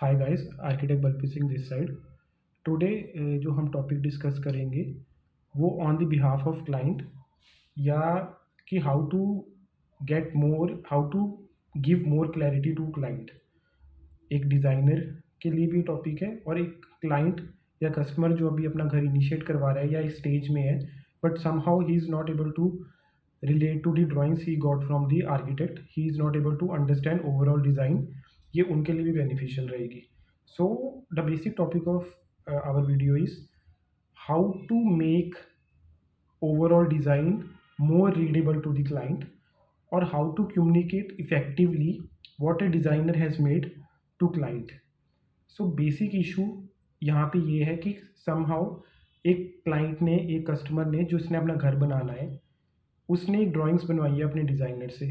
Hi guys, architect Balpi Singh this side. Today जो हम topic discuss करेंगे वो on the behalf of client, या कि how to get more, how to give more clarity to client. एक designer के लिए भी टॉपिक है और एक क्लाइंट या कस्टमर जो अभी अपना घर इनिशिएट करवा रहा है या इस स्टेज में है, but somehow he is not able to relate to the drawings he got from the architect, he is not able to understand overall design, ये उनके लिए भी beneficial रहेगी. So the basic topic of our video is how to make overall design more readable to the client, or how to communicate effectively what a designer has made to client. So basic issue यहाँ पे ये है कि somehow एक client ने, एक customer ने, जो इसने अपना घर बनाना है, उसने एक ड्राइंग्स बनवाई है अपने डिज़ाइनर से.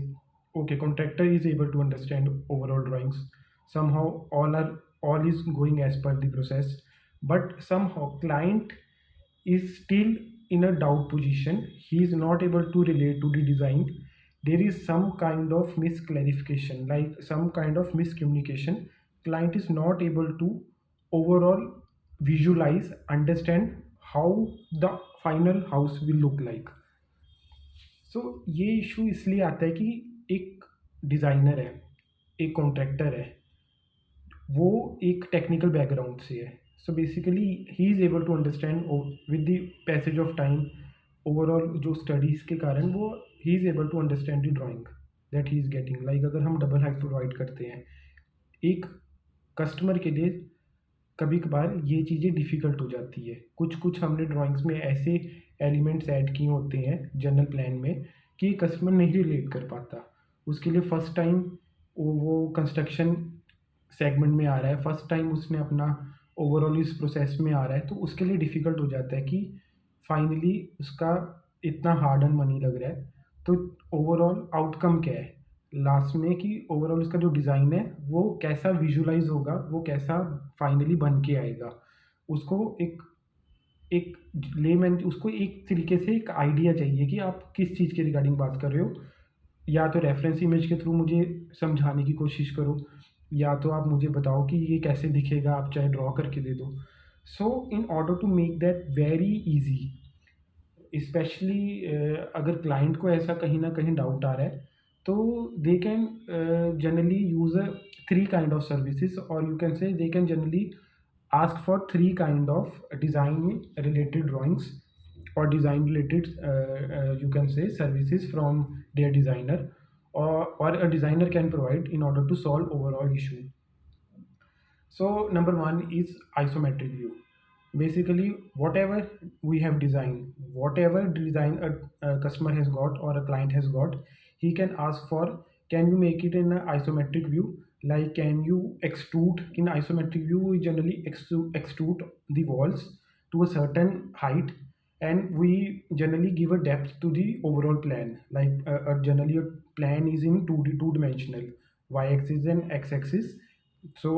Okay, contractor is able to understand overall drawings, somehow all is going as per the process, but somehow client is still in a doubt position. He is not able to relate to the design. There is some kind of misclarification, like some kind of miscommunication. Client is not able to overall visualize, understand how the final house will look like. सो ये issue इसलिए आता है कि एक designer है, एक contractor है, वो एक टेक्निकल बैकग्राउंड से है. So basically he is able to understand with the passage of time, overall जो स्टडीज़ के कारण वो he is able to understand the drawing that he is getting. Like अगर हम डबल हाइट प्रोवाइड करते हैं एक कस्टमर के लिए, कभी कभार ये चीज़ें डिफ़िकल्ट हो जाती है. कुछ कुछ हमने ड्राइंग्स में ऐसे एलिमेंट्स ऐड किए होते हैं जनरल प्लान में कि कस्टमर नहीं रिलेट कर पाता. उसके लिए फ़र्स्ट टाइम वो कंस्ट्रक्शन सेगमेंट में आ रहा है, फर्स्ट टाइम उसने अपना ओवरऑल इस प्रोसेस में आ रहा है, तो उसके लिए डिफ़िकल्ट हो जाता है कि फाइनली उसका इतना हार्ड अर्न मनी लग रहा है, तो ओवरऑल आउटकम क्या है लास्ट में, कि ओवरऑल उसका जो डिज़ाइन है वो कैसा विजुलाइज होगा, वो कैसा फाइनली बन के आएगा. उसको एक एक लेमैन, उसको एक तरीके से एक आइडिया चाहिए कि आप किस चीज़ के रिगार्डिंग बात कर रहे हो. या तो रेफरेंस इमेज के थ्रू मुझे समझाने की कोशिश करो, या तो आप मुझे बताओ कि ये कैसे दिखेगा, आप चाहे ड्रॉ करके दे दो. So in order to make that very easy, specially अगर क्लाइंट को ऐसा कहीं ना कहीं डाउट आ रहा है, तो they can generally use a 3 kind of services, और you can say they can generally ask for 3 kind of design related drawings or design related you can say services from their designer, or a designer can provide in order to solve overall issue. So number one is isometric view. Basically, whatever we have designed, whatever design a customer has got or a client has got, he can ask for, can you make it in an isometric view? Like, can you extrude in isometric view? We generally extrude the walls to a certain height, and we generally give a depth to the overall plan. Like generally a plan is in 2D, two dimensional, y-axis and x-axis. So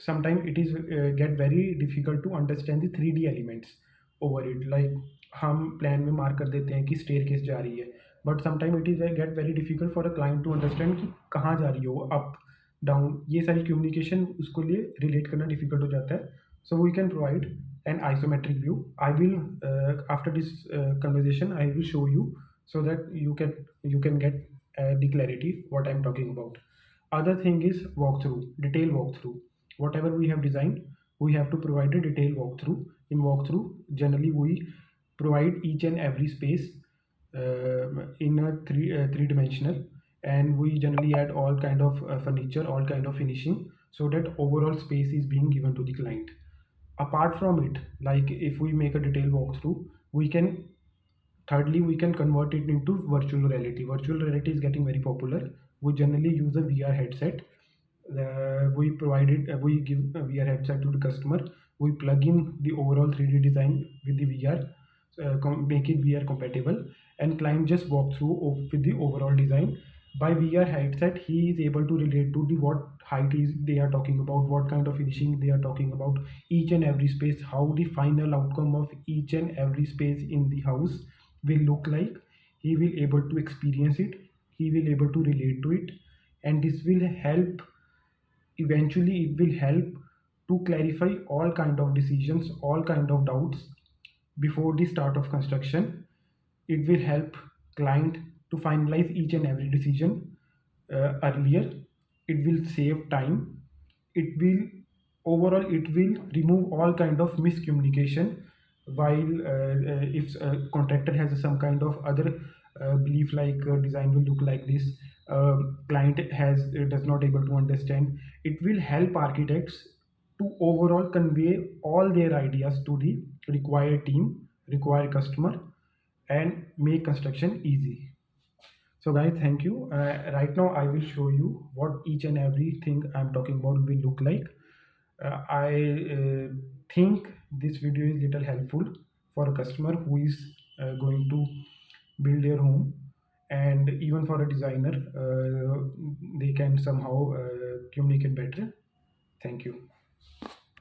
sometimes it is get very difficult to understand the 3D elements over it. Like हम plan में mark कर देते हैं कि staircase जा रही है, but sometime it is get very difficult for a client to understand कि कहाँ जा रही है वो, अप डाउन, ये सारी कम्युनिकेशन उसको लिए रिलेट करना डिफिकल्ट हो जाता है. So we can provide an isometric view. I will after this conversation I will show you, so that you can get the clarity what I'm talking about. Other thing is walkthrough, detail walkthrough. Whatever we have designed, we have to provide a detailed walkthrough. In walkthrough, generally we provide each and every space in a three dimensional, and we generally add all kind of furniture, all kind of finishing, so that overall space is being given to the client. Apart from it, like if we make a detailed walkthrough, we can, thirdly, we can convert it into virtual reality. Virtual reality is getting very popular. We generally use a VR headset. We provide it, we give a VR headset to the customer. We plug in the overall 3D design with the VR, make it VR compatible, and client just walk through with the overall design. By VR headset, he is able to relate to the what height is they are talking about, what kind of finishing they are talking about, each and every space, how the final outcome of each and every space in the house will look like. He will able to experience it, he will able to relate to it, and this will help, eventually it will help to clarify all kind of decisions, all kind of doubts before the start of construction. It will help client to finalize each and every decision earlier. It will save time. It will overall it will remove all kind of miscommunication while if a contractor has some kind of other belief like design will look like this, client has does not able to understand. It will help architects to overall convey all their ideas to the required team, required customer, and make construction easy. So guys, thank you. Right now I will show you what each and everything I'm talking about will look like. I think this video is little helpful for a customer who is going to build their home, and even for a designer, they can somehow communicate better. Thank you.